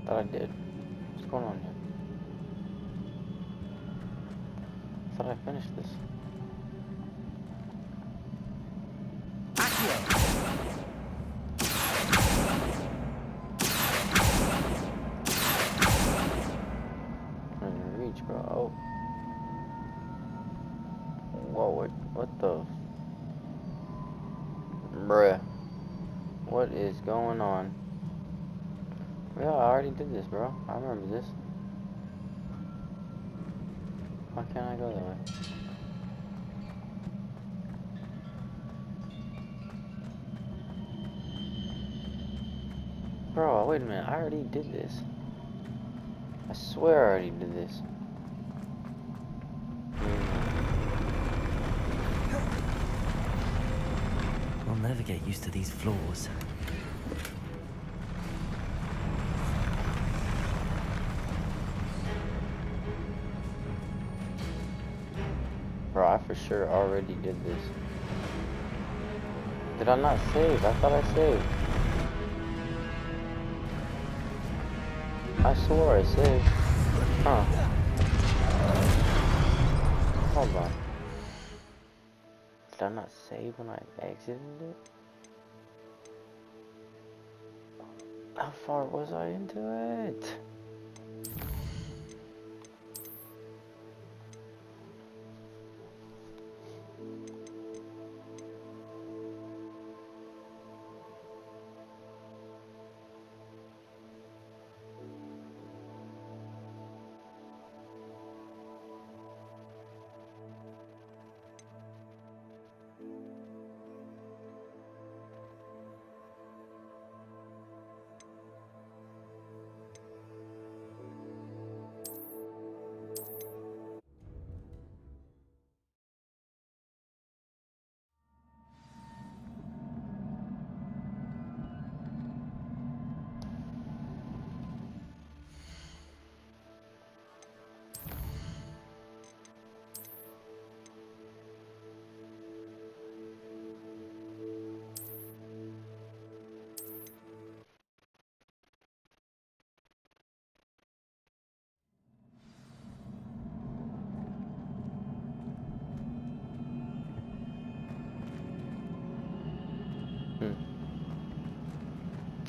Thought I did. What's going on here? Thought I finished this. I didn't reach, bro. Oh. Whoa, what the? Bruh. What is going on? Yeah, I already did this, bro. I remember this. Why can't I go that way? Bro, wait a minute. I already did this. I swear I already did this. I'll never get used to these floors. Bro, I for sure already did this. Did I not save? I thought I saved. I swore I saved. Huh. Hold on. Did I not save when I exited it? How far was I into it?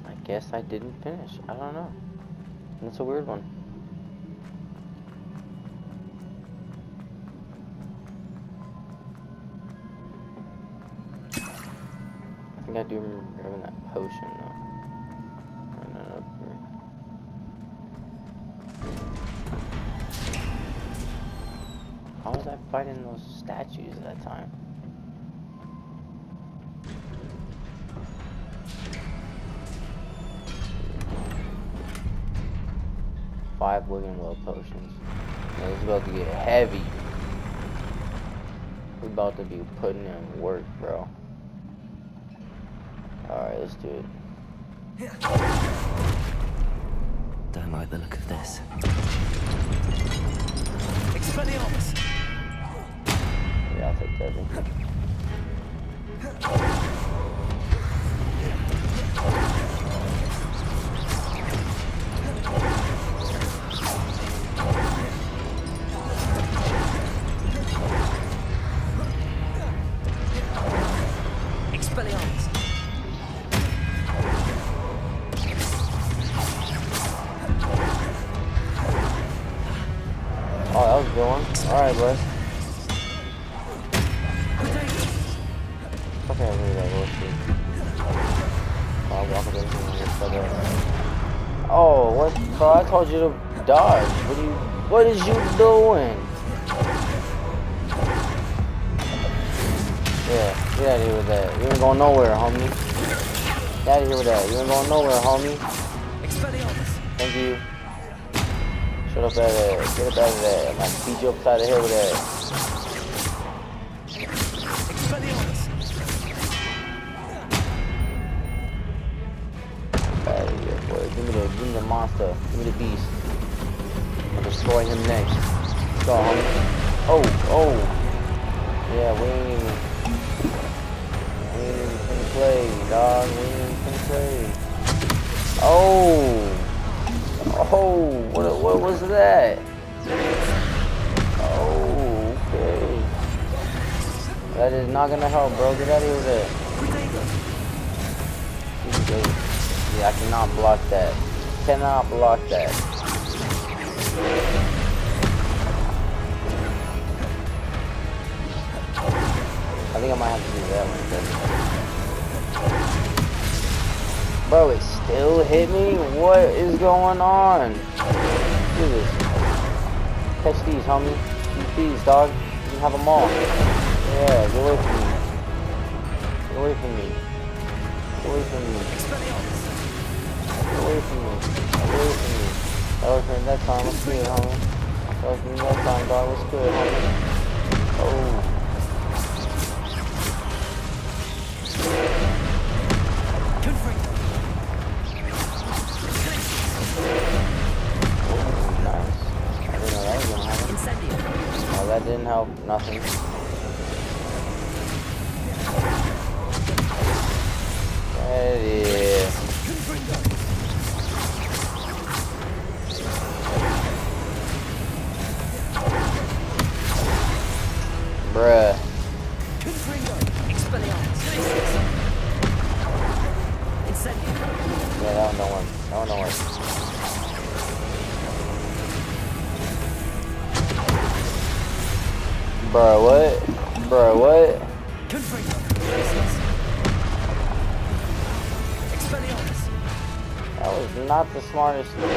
I guess I didn't finish. I don't know. That's a weird one. I think I do remember grabbing that potion though. Running up here. How was I fighting those statues at that time? Five Wigan Well potions. Man, it's about to get heavy. We're about to be putting in work, bro. Alright, let's do it. Don't like the look of this. Expelliarmus! Yeah, I'll take that. Expelliarmus! Oh, that was a good one. Alright, bud. Okay, I'll leave that bullshit. I'll walk away from here. Oh, what? Bro, I told you to dodge. What is you doing? Yeah, get out of here with that. You ain't going nowhere, homie. Get out of here with that. You ain't going nowhere, homie. Thank you. Shut up out of there. Get up out of there. I'm gonna beat you upside the head with that. Out of here, boy. Give me the monster. Give me the beast. I'll destroy him next. Let's go, homie. Oh. Yeah, we ain't even finna play, dog. We ain't even finna play. Oh. Oh, what was that? Oh, okay. That is not gonna help, bro. Get out of here with that. Yeah, I cannot block that. Cannot block that. I think I might have to do that one. Bro, it still hit me? What is going on? Look at this. Catch these, homie. Eat these, dog. You can have them all. Yeah, get away from me. Get away from me. Get away from me. Get away from me. Get away from me. That was from that time. What's good, homie? That was from that time, dog. What's good, homie? Oh. That didn't help. Nothing. Yeah. Bruh. Yeah, that one don't work. That one don't work. Bro, what? Bro, what? That was not the smartest move.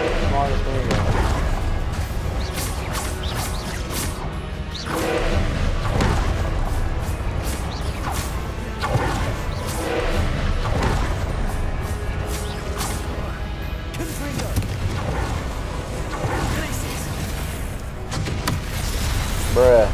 Bruh.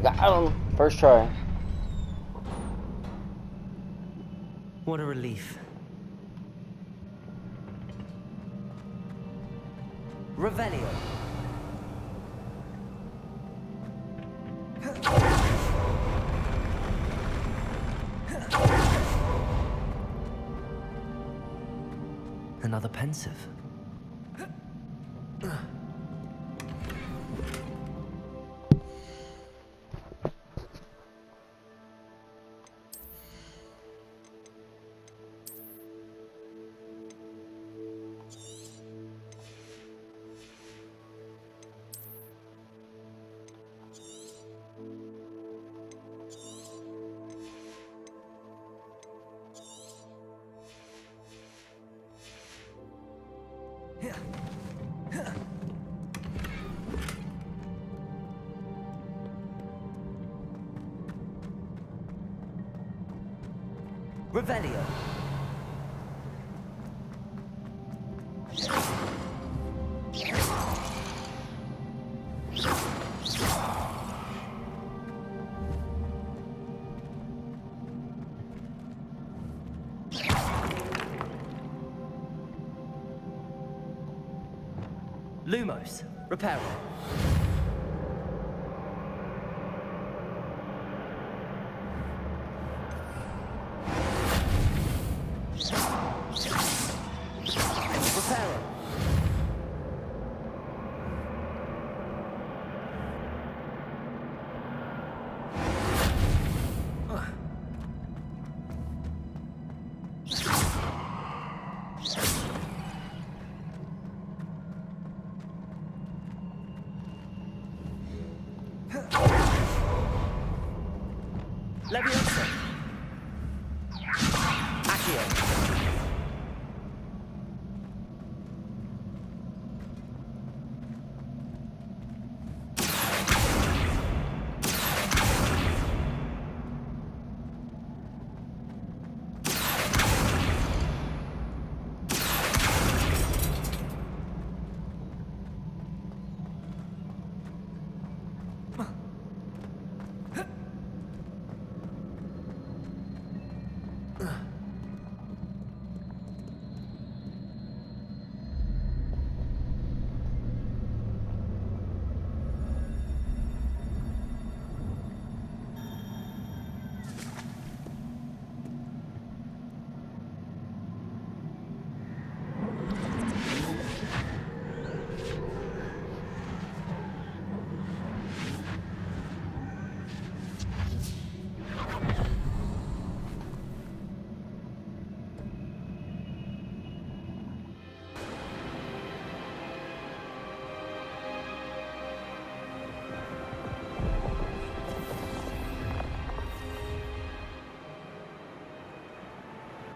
Got him. First try. What a relief. Revelio. Another pensive. Revelio. Lumos. Reparo. Reparo. Leviosa. Accio.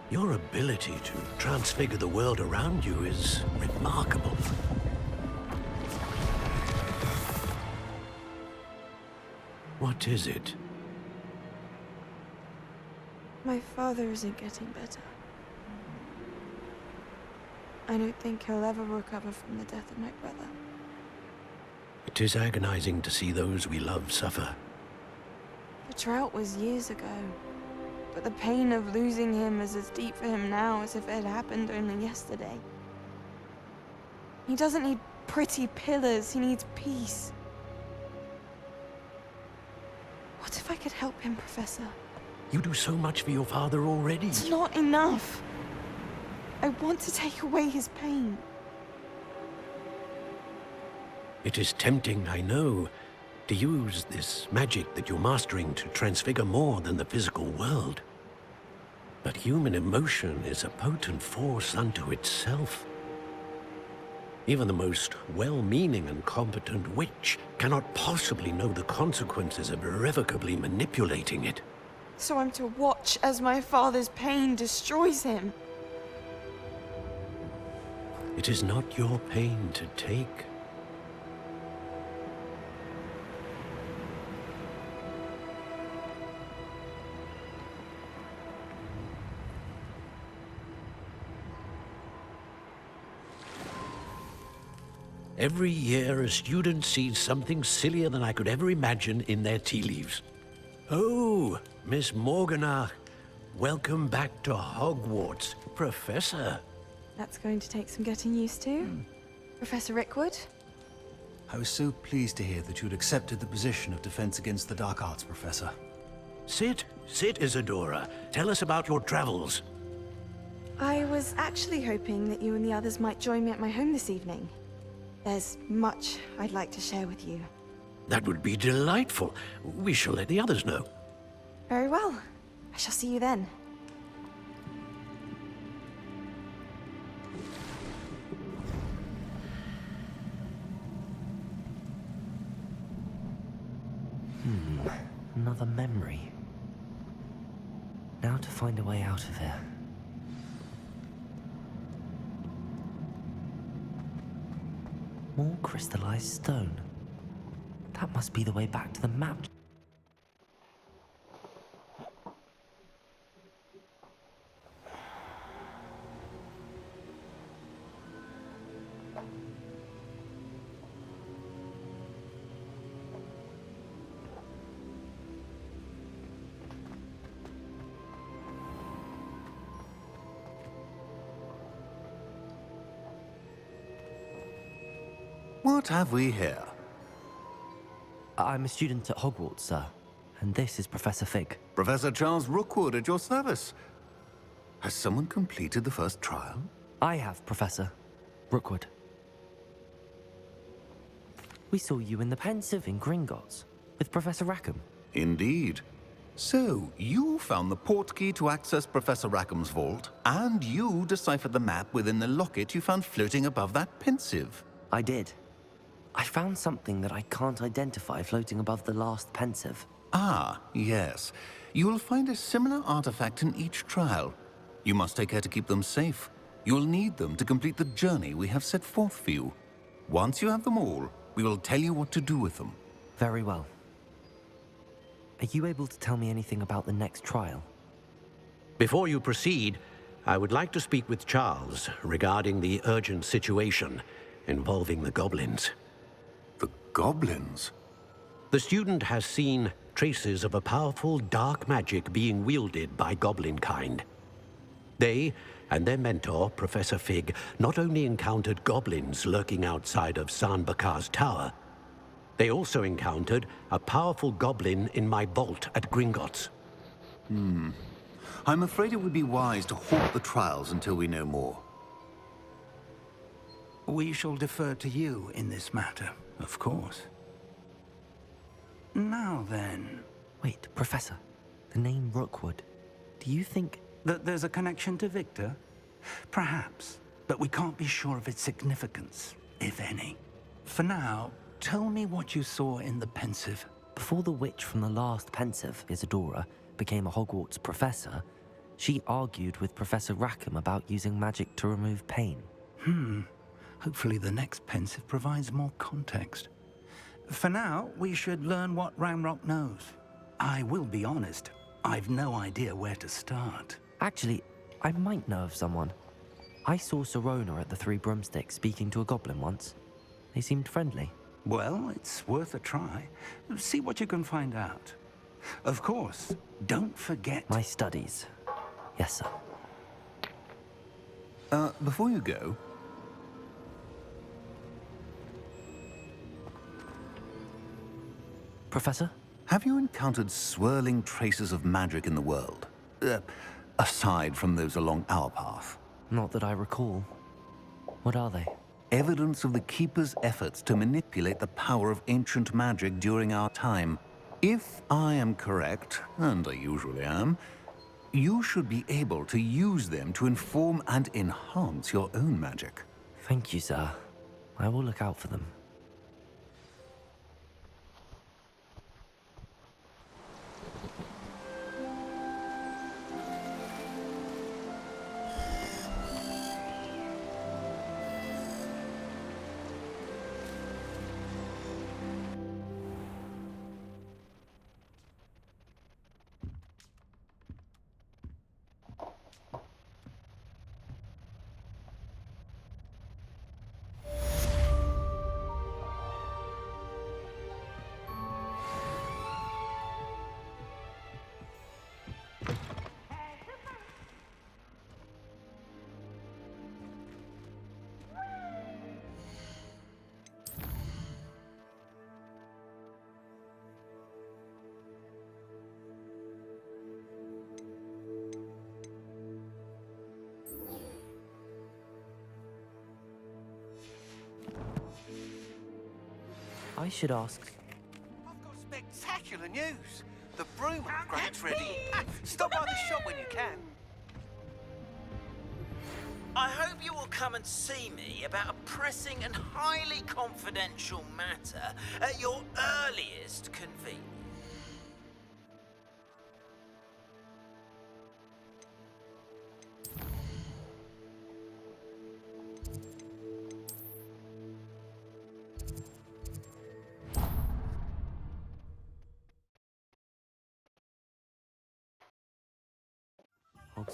Your ability to transfigure the world around you is remarkable. What is it? My father isn't getting better. I don't think he'll ever recover from the death of my brother. It is agonizing to see those we love suffer. The drought was years ago, but the pain of losing him is as deep for him now as if it had happened only yesterday. He doesn't need pretty pillars, he needs peace. What if I could help him, Professor? You do so much for your father already. It's not enough. I want to take away his pain. It is tempting, I know, to use this magic that you're mastering to transfigure more than the physical world. But human emotion is a potent force unto itself. Even the most well-meaning and competent witch cannot possibly know the consequences of irrevocably manipulating it. So I'm to watch as my father's pain destroys him. It is not your pain to take. Every year, a student sees something sillier than I could ever imagine in their tea leaves. Oh, Miss Morganach, welcome back to Hogwarts, Professor. That's going to take some getting used to. Professor Rickwood? I was so pleased to hear that you'd accepted the position of Defense Against the Dark Arts, Professor. Sit, Isadora. Tell us about your travels. I was actually hoping that you and the others might join me at my home this evening. There's much I'd like to share with you. That would be delightful. We shall let the others know. Very well. I shall see you then. Another memory. Now to find a way out of here. More crystallized stone. That must be the way back to the map. What have we here? I'm a student at Hogwarts, sir. And this is Professor Fig. Professor Charles Rookwood at your service. Has someone completed the first trial? I have, Professor Rookwood. We saw you in the Pensive in Gringotts with Professor Rackham. Indeed. So, you found the portkey to access Professor Rackham's vault, and you deciphered the map within the locket you found floating above that Pensive. I did. I found something that I can't identify floating above the last Pensive. Ah, yes. You will find a similar artifact in each trial. You must take care to keep them safe. You'll need them to complete the journey we have set forth for you. Once you have them all, we will tell you what to do with them. Very well. Are you able to tell me anything about the next trial? Before you proceed, I would like to speak with Charles regarding the urgent situation involving the goblins. The goblins? The student has seen traces of a powerful dark magic being wielded by goblin kind. They and their mentor, Professor Fig, not only encountered goblins lurking outside of Sanbakar's tower, they also encountered a powerful goblin in my vault at Gringotts. I'm afraid it would be wise to halt the trials until we know more. We shall defer to you in this matter, of course. Now then, Wait, Professor. The name Rookwood. Do you think... that there's a connection to Victor? Perhaps, but we can't be sure of its significance, if any. For now, tell me what you saw in the Pensive. Before the witch from the last Pensive, Isadora, became a Hogwarts professor, she argued with Professor Rackham about using magic to remove pain. Hopefully the next Pensive provides more context. For now, we should learn what Ramrock knows. I will be honest, I've no idea where to start. Actually, I might know of someone. I saw Sirona at the Three Broomsticks speaking to a goblin once. They seemed friendly. Well, it's worth a try. See what you can find out. Of course, don't forget... My studies. Yes, sir. Before you go, Professor? have you encountered swirling traces of magic in the world? Aside from those along our path. Not that I recall. What are they? Evidence of the Keeper's efforts to manipulate the power of ancient magic during our time. If I am correct, and I usually am, you should be able to use them to inform and enhance your own magic. Thank you, sir. I will look out for them. I should ask... I've got spectacular news. The broom upgrade's ready. Stop by the shop when you can. I hope you will come and see me about a pressing and highly confidential matter at your earliest convenience.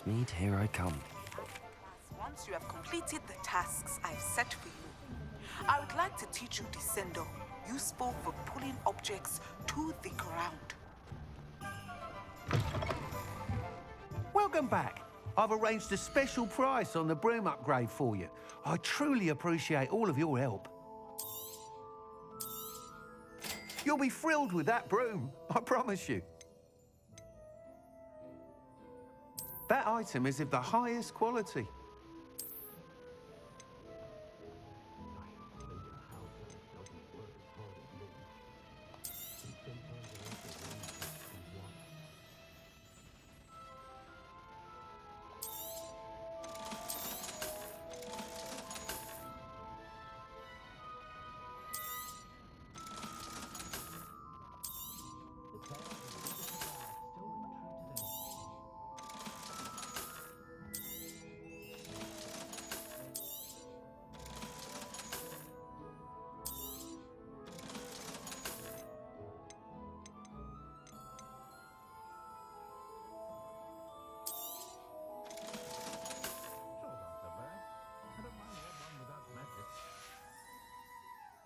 Hogsmeade, here I come. Once you have completed the tasks I've set for you, I would like to teach you Descendo, useful for pulling objects to the ground. Welcome back. I've arranged a special price on the broom upgrade for you. I truly appreciate all of your help. You'll be thrilled with that broom, I promise you. That item is of the highest quality.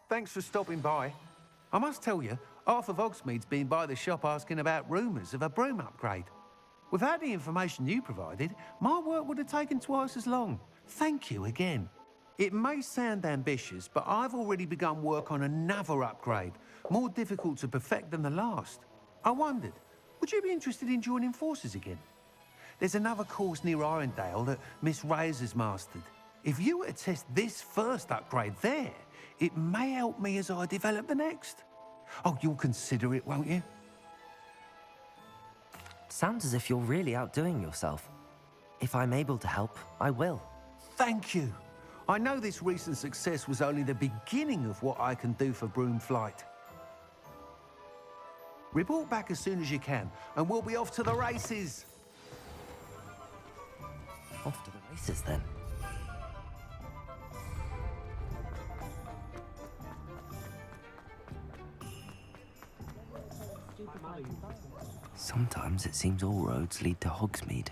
Thanks for stopping by. I must tell you, half of Hogsmeade's been by the shop asking about rumours of a broom upgrade. Without the information you provided, my work would have taken twice as long. Thank you again. It may sound ambitious, but I've already begun work on another upgrade, more difficult to perfect than the last. I wondered, would you be interested in joining forces again? There's another course near Irondale that Miss Reyes has mastered. If you were to test this first upgrade there, it may help me as I develop the next. Oh, you'll consider it, won't you? Sounds as if you're really outdoing yourself. If I'm able to help, I will. Thank you. I know this recent success was only the beginning of what I can do for broom flight. Report back as soon as you can, and we'll be off to the races. Off to the races, then. Sometimes it seems all roads lead to Hogsmeade.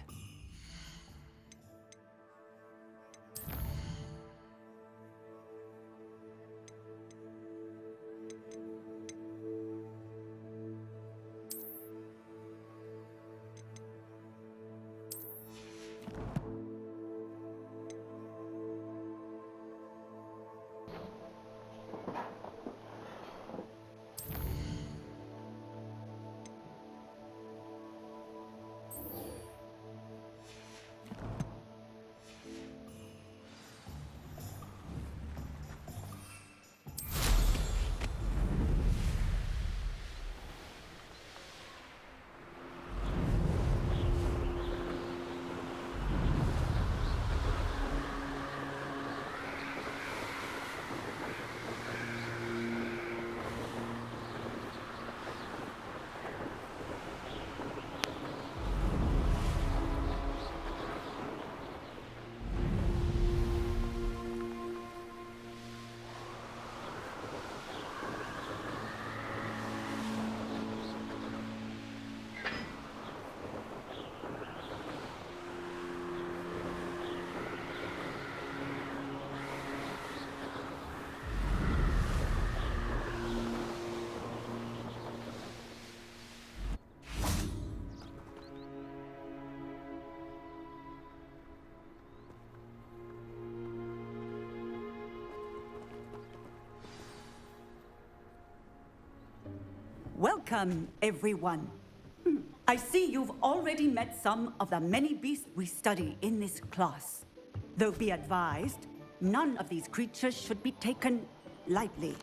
Welcome, everyone. I see you've already met some of the many beasts we study in this class. Though be advised, none of these creatures should be taken lightly.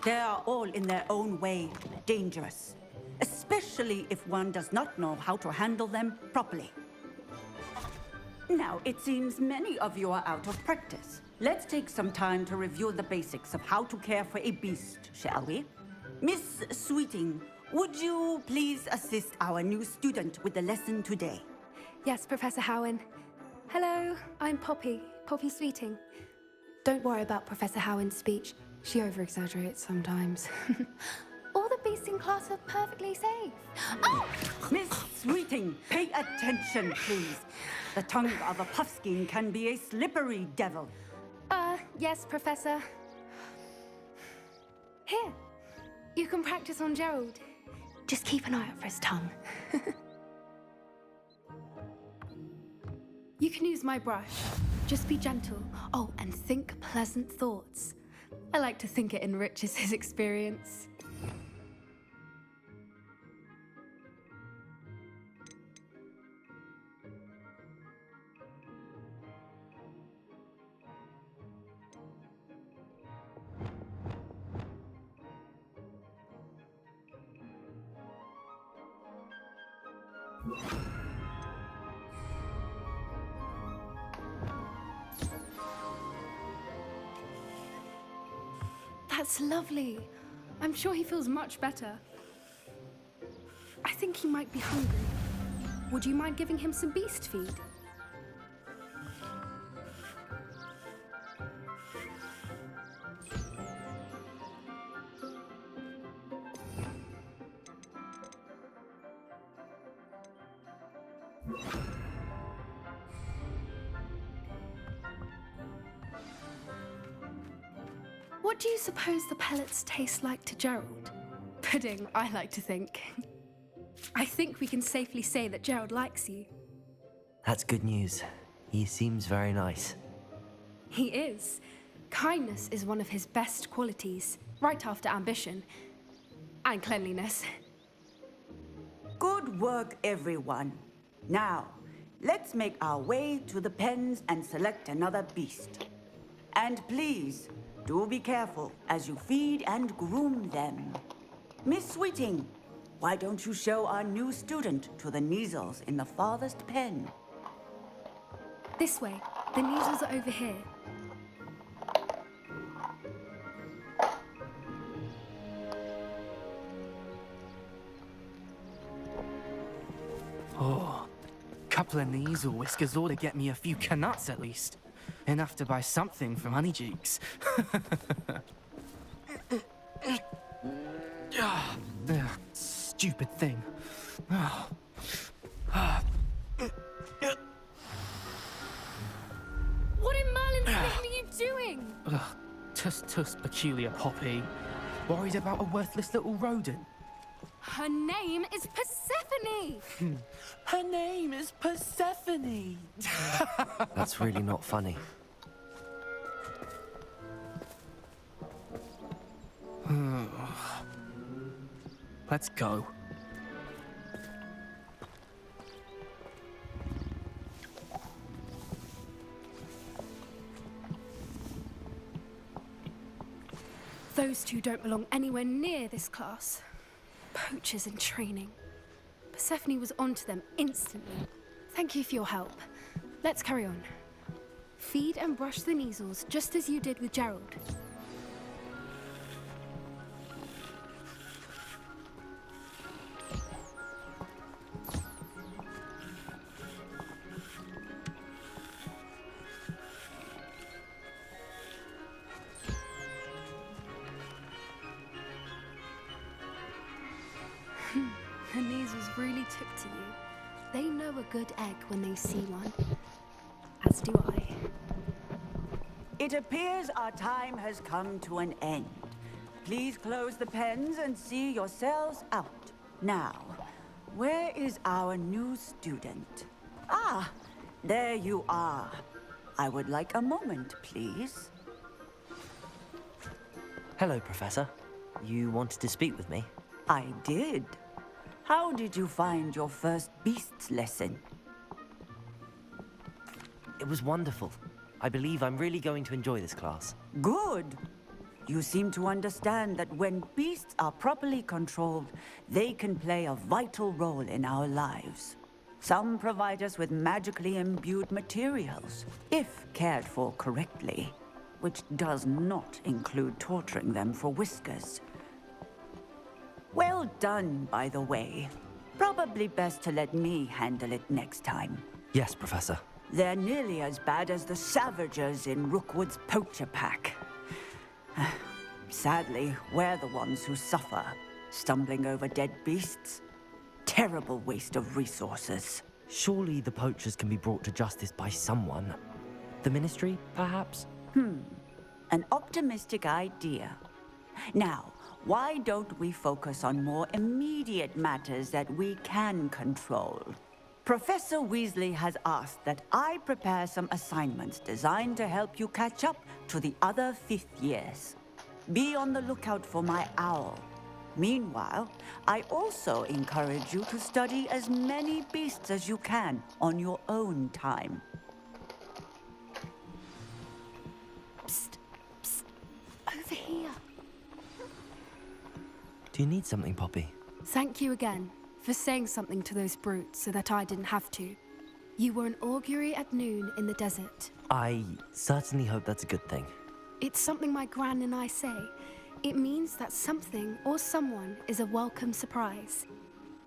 They are all in their own way dangerous, especially if one does not know how to handle them properly. Now, it seems many of you are out of practice. Let's take some time to review the basics of how to care for a beast, shall we? Miss Sweeting, would you please assist our new student with the lesson today? Yes, Professor Howen. Hello, I'm Poppy Sweeting. Don't worry about Professor Howen's speech. She over-exaggerates sometimes. All the beasts in class are perfectly safe. Oh! Miss Sweeting, pay attention, please. The tongue of a puffskein can be a slippery devil. Yes, Professor. Here, you can practice on Gerald. Just keep an eye out for his tongue. You can use my brush. Just be gentle. Oh, and think pleasant thoughts. I like to think it enriches his experience. That's lovely. I'm sure he feels much better. I think he might be hungry. Would you mind giving him some beast feed? What do you suppose the pellets taste like to Gerald? Pudding, I like to think. I think we can safely say that Gerald likes you. That's good news. He seems very nice. He is. Kindness is one of his best qualities, right after ambition. And cleanliness. Good work, everyone. Now, let's make our way to the pens and select another beast. And please, do be careful as you feed and groom them. Miss Sweeting, why don't you show our new student to the Neasels in the farthest pen? This way. The Neasels are over here. Oh, couple of Neasel whiskers ought to get me a few canuts at least. Enough to buy something from Honeycheeks. Stupid thing. What in Merlin's name are you doing? Tuss, peculiar Poppy. Worried about a worthless little rodent. Her name is Persephone! Her name is Persephone! That's really not funny. Let's go. Those two don't belong anywhere near this class. Poachers in training. Persephone was onto them instantly. Thank you for your help. Let's carry on. Feed and brush the Neasels just as you did with Gerald. The Neasels really took to you. They know a good egg when they see one. As do I. It appears our time has come to an end. Please close the pens and see yourselves out. Now, where is our new student? Ah, there you are. I would like a moment, please. Hello, Professor. You wanted to speak with me? I did. How did you find your first beasts lesson? It was wonderful. I believe I'm really going to enjoy this class. Good. You seem to understand that when beasts are properly controlled, they can play a vital role in our lives. Some provide us with magically imbued materials, if cared for correctly, which does not include torturing them for whiskers. Well done, by the way. Probably best to let me handle it next time. Yes, Professor. They're nearly as bad as the Savagers in Rookwood's poacher pack. Sadly, we're the ones who suffer. stumbling over dead beasts. Terrible waste of resources. Surely the poachers can be brought to justice by someone. The Ministry, perhaps? An optimistic idea. Now, why don't we focus on more immediate matters that we can control? Professor Weasley has asked that I prepare some assignments designed to help you catch up to the other fifth years. Be on the lookout for my owl. Meanwhile, I also encourage you to study as many beasts as you can on your own time. Psst, psst, over here. Do you need something, Poppy? Thank you again for saying something to those brutes so that I didn't have to. You were an augury at noon in the desert. I certainly hope that's a good thing. It's something my gran and I say. It means that something or someone is a welcome surprise.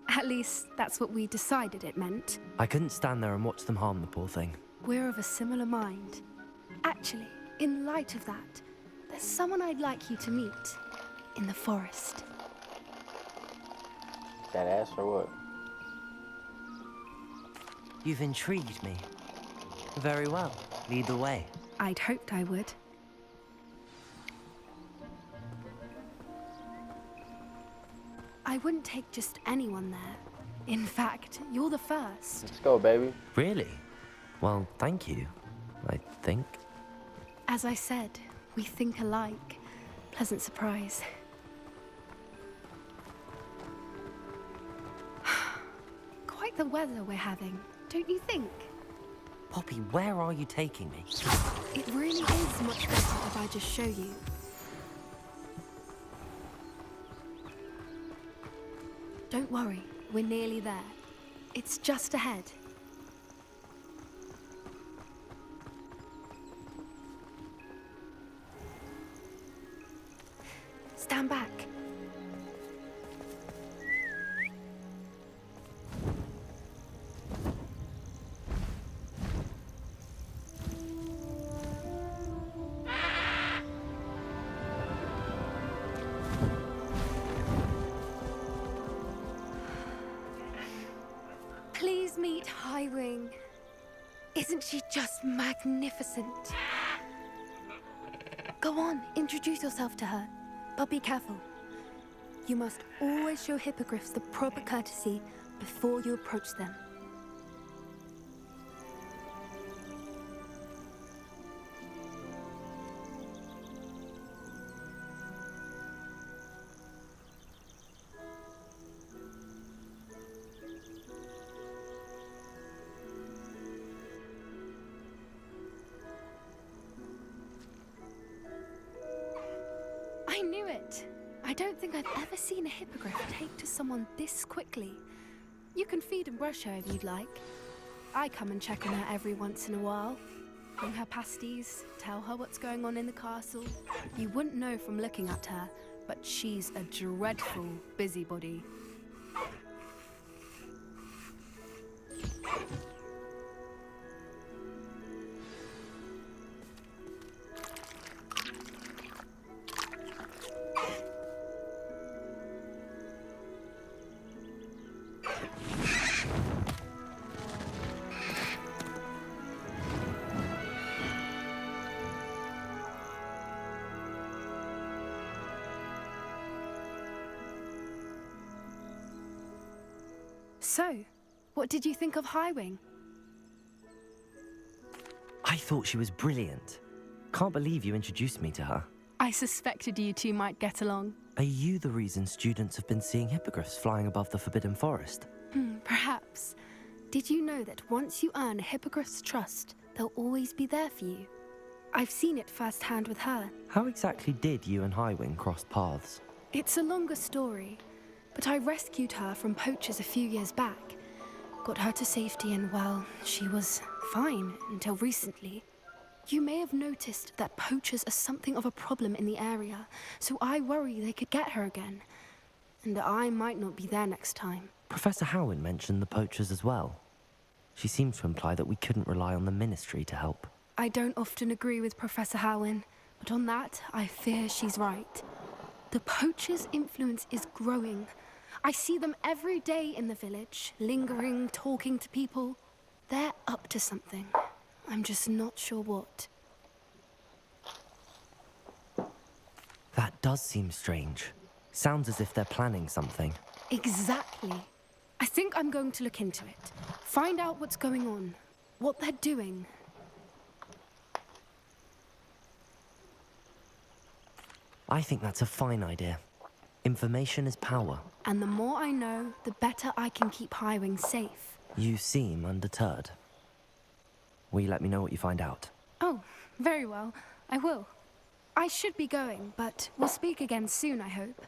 At least, that's what we decided it meant. I couldn't stand there and watch them harm the poor thing. We're of a similar mind. Actually, in light of that, there's someone I'd like you to meet in the forest. That ass or what? You've intrigued me. Very well. Lead the way. I'd hoped I would. I wouldn't take just anyone there. In fact, you're the first. Let's go, baby. Really? Well, thank you, I think. As I said, we think alike. Pleasant surprise. Quite the weather we're having, don't you think? Poppy, where are you taking me? It really is much better if I just show you. Don't worry, we're nearly there. It's just ahead. Stand back. Please meet Highwing. Isn't she just magnificent? Go on, introduce yourself to her. But be careful. You must always show hippogriffs the proper courtesy before you approach them. I knew it! I don't think I've ever seen a hippogriff take to someone this quickly. You can feed and brush her if you'd like. I come and check on her every once in a while. Bring her pasties, tell her what's going on in the castle. You wouldn't know from looking at her, but she's a dreadful busybody. So, what did you think of Highwing? I thought she was brilliant. Can't believe you introduced me to her. I suspected you two might get along. Are you the reason students have been seeing hippogriffs flying above the Forbidden Forest? Perhaps. Did you know that once you earn a hippogriff's trust, they'll always be there for you? I've seen it firsthand with her. How exactly did you and Highwing cross paths? It's a longer story, but I rescued her from poachers a few years back. Got her to safety and, well, she was fine until recently. You may have noticed that poachers are something of a problem in the area, so I worry they could get her again. And I might not be there next time. Professor Howin mentioned the poachers as well. She seemed to imply that we couldn't rely on the Ministry to help. I don't often agree with Professor Howin, but on that, I fear she's right. The poachers' influence is growing. I see them every day in the village, lingering, talking to people. They're up to something. I'm just not sure what. That does seem strange. Sounds as if they're planning something. Exactly. I think I'm going to look into it. Find out what's going on, what they're doing. I think that's a fine idea. Information is power. And the more I know, the better I can keep Highwing safe. You seem undeterred. Will you let me know what you find out? Oh, very well. I will. I should be going, but we'll speak again soon, I hope.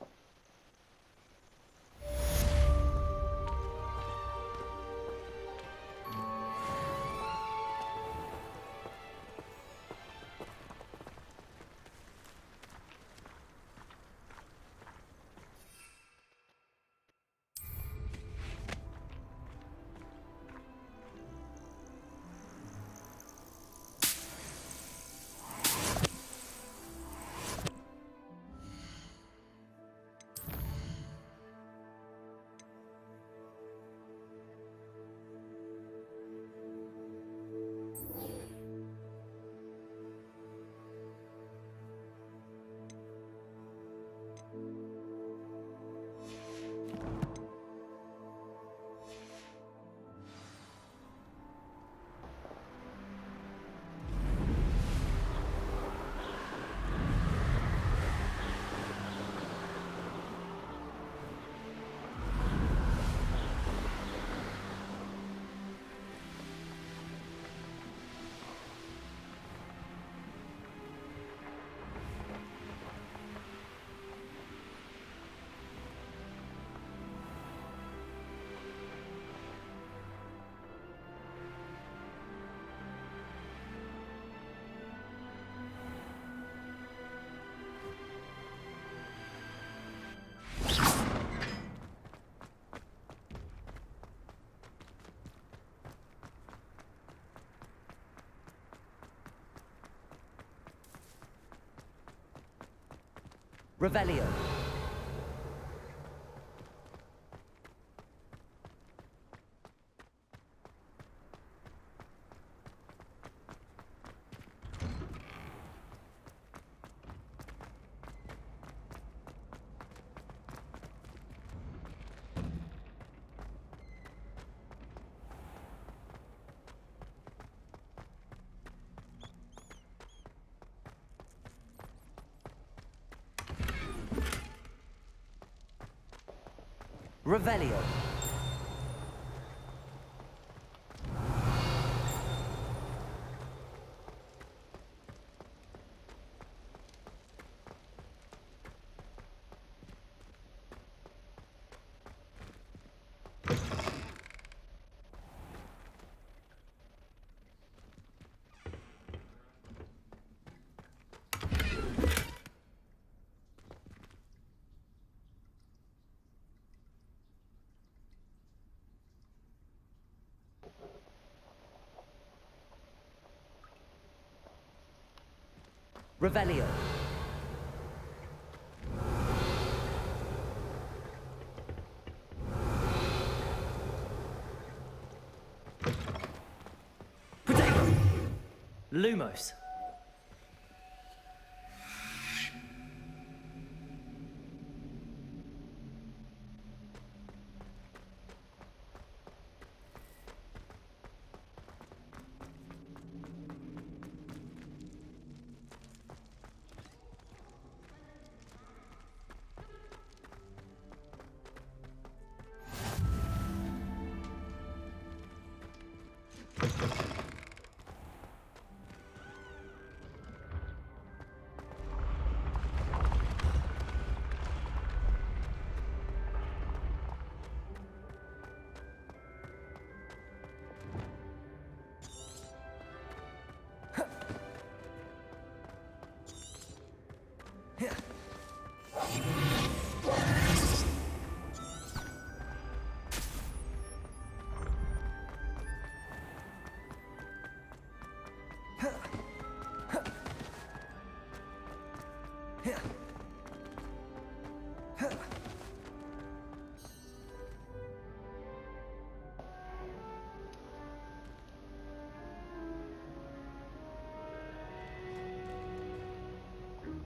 Revelio. Revelio. Revelio. Lumos.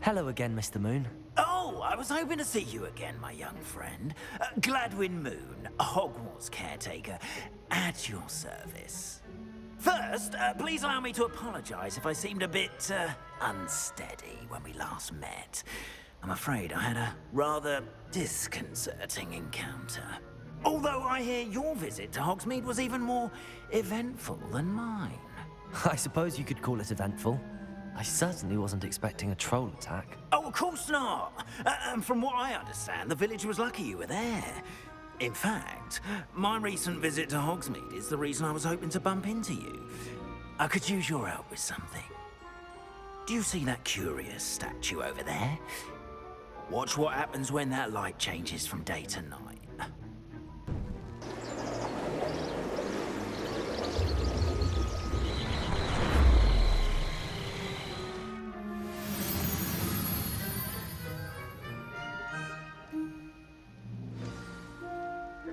Hello again, Mr. Moon. Oh, I was hoping to see you again, my young friend. Gladwin Moon, Hogwarts caretaker, at your service. First, please allow me to apologize if I seemed a bit, unsteady when we last met. I'm afraid I had a rather disconcerting encounter. Although I hear your visit to Hogsmeade was even more eventful than mine. I suppose you could call it eventful. I certainly wasn't expecting a troll attack. Oh, of course not. And from what I understand, the village was lucky you were there. In fact, my recent visit to Hogsmeade is the reason I was hoping to bump into you. I could use your help with something. Do you see that curious statue over there? Watch what happens when that light changes from day to night.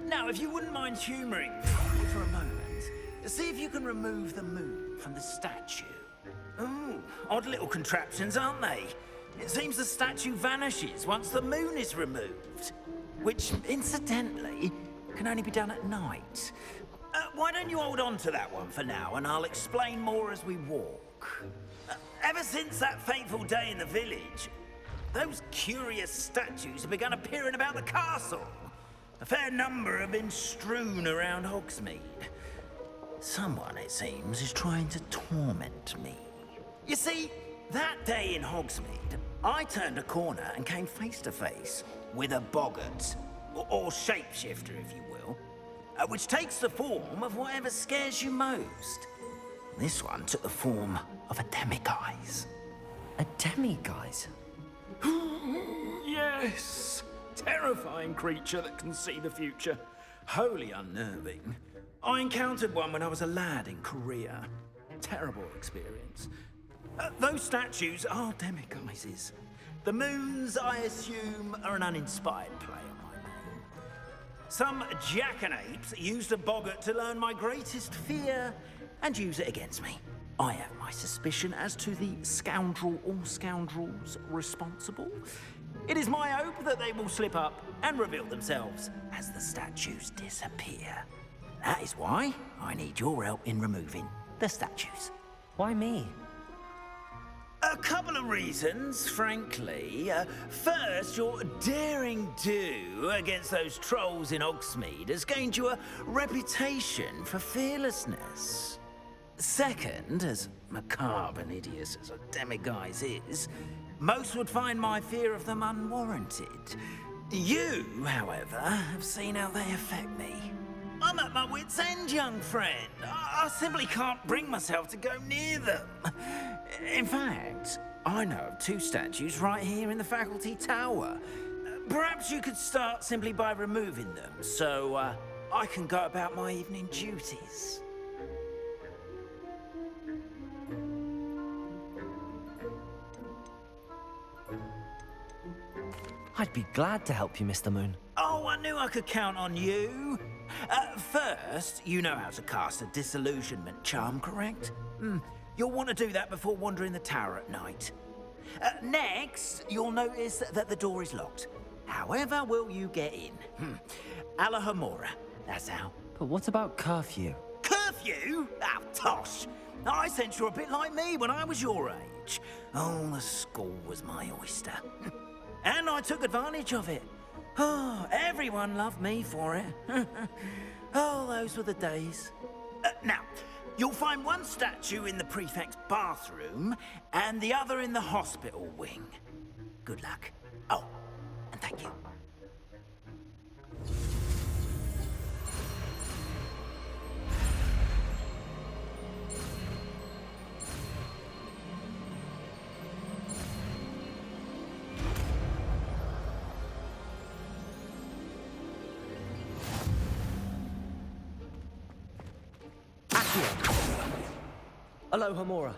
Now, if you wouldn't mind humouring me for a moment, see if you can remove the moon from the statue. Ooh, odd little contraptions, aren't they? It seems the statue vanishes once the moon is removed. Which, incidentally, can only be done at night. Why don't you hold on to that one for now, and I'll explain more as we walk. Ever since that fateful day in the village, those curious statues have begun appearing about the castle. A fair number have been strewn around Hogsmeade. Someone, it seems, is trying to torment me. You see, that day in Hogsmeade, I turned a corner and came face to face with a boggart, or shapeshifter, if you will, which takes the form of whatever scares you most. This one took the form of a demiguise. A demiguise? Yes! Terrifying creature that can see the future. Wholly unnerving. I encountered one when I was a lad in Korea. Terrible experience. Those statues are demiguises. The moons, I assume, are an uninspired play on my name. Some jackanapes used a boggart to learn my greatest fear and use it against me. I have my suspicion as to the scoundrel or scoundrels responsible. It is my hope that they will slip up and reveal themselves as the statues disappear. That is why I need your help in removing the statues. Why me? A couple of reasons, frankly. First, your daring do against those trolls in Hogsmeade has gained you a reputation for fearlessness. Second, as macabre and hideous as a demiguise is, most would find my fear of them unwarranted. You, however, have seen how they affect me. I'm at my wit's end, young friend. I simply can't bring myself to go near them. In fact, I know of two statues right here in the faculty tower. Perhaps you could start simply by removing them, so I can go about my evening duties. I'd be glad to help you, Mr. Moon. Oh, I knew I could count on you. First, you know how to cast a disillusionment charm, correct? You'll want to do that before wandering the tower at night. Next, you'll notice that the door is locked. However will you get in? Alahomora, that's how. But what about curfew? Curfew? Oh, tosh. I sense you're a bit like me when I was your age. Oh, the school was my oyster. And I took advantage of it. Oh, everyone loved me for it. Oh, those were the days. Now, you'll find one statue in the prefect's bathroom and the other in the hospital wing. Good luck. Oh, and thank you. Alohomora.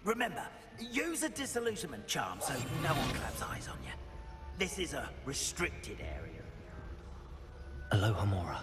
Remember, use a disillusionment charm so no one claps eyes on you. This is a restricted area. Aloha Mora.